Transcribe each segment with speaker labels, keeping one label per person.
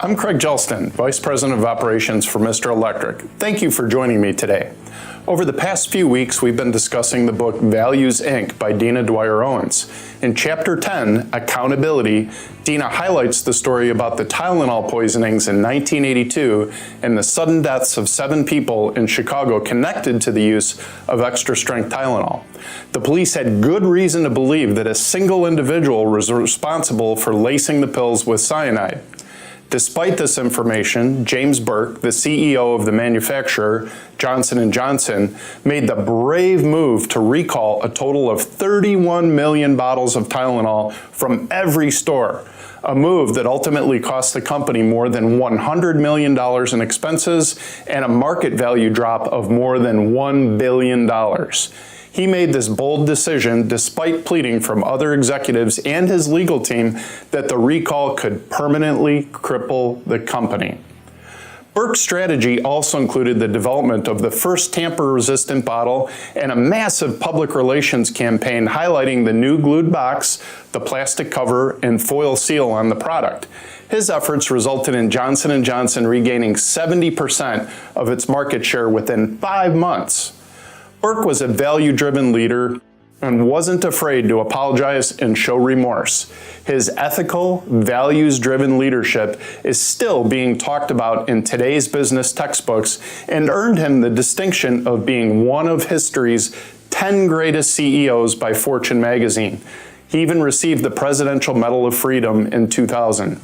Speaker 1: I'm Craig Jelston, Vice President of Operations for Mr. Electric. Thank you for joining me today. Over the past few weeks, we've been discussing the book Values, Inc. by Dina Dwyer-Owens. In Chapter 10, Accountability, Dina highlights the story about the Tylenol poisonings in 1982 and the sudden deaths of 7 people in Chicago connected to the use of extra-strength Tylenol. The police had good reason to believe that a single individual was responsible for lacing the pills with cyanide. Despite this information, James Burke, the CEO of the manufacturer, Johnson & Johnson, made the brave move to recall a total of 31 million bottles of Tylenol from every store, a move that ultimately cost the company more than $100 million in expenses and a market value drop of more than $1 billion. He made this bold decision despite pleading from other executives and his legal team that the recall could permanently cripple the company. Burke's strategy also included the development of the first tamper-resistant bottle and a massive public relations campaign highlighting the new glued box, the plastic cover, and foil seal on the product. His efforts resulted in Johnson & Johnson regaining 70% of its market share within 5 months. Burke was a value-driven leader and wasn't afraid to apologize and show remorse. His ethical, values-driven leadership is still being talked about in today's business textbooks and earned him the distinction of being one of history's 10 greatest CEOs by Fortune magazine. He even received the Presidential Medal of Freedom in 2000.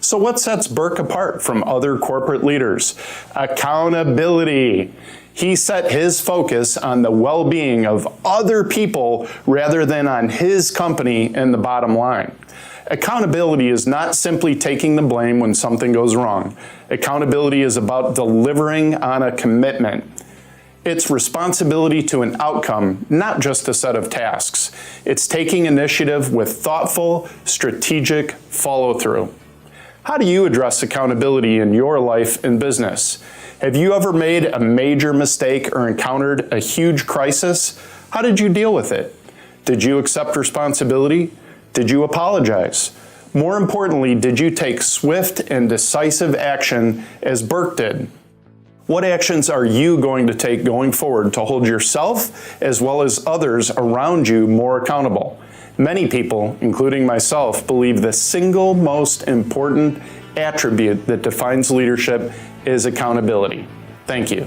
Speaker 1: So what sets Burke apart from other corporate leaders? Accountability. He set his focus on the well-being of other people rather than on his company and the bottom line. Accountability is not simply taking the blame when something goes wrong. Accountability is about delivering on a commitment. It's responsibility to an outcome, not just a set of tasks. It's taking initiative with thoughtful, strategic follow-through. How do you address accountability in your life and business? Have you ever made a major mistake or encountered a huge crisis? How did you deal with it? Did you accept responsibility? Did you apologize? More importantly, did you take swift and decisive action as Burke did? What actions are you going to take going forward to hold yourself as well as others around you more accountable? Many people, including myself, believe the single most important attribute that defines leadership is accountability. Thank you.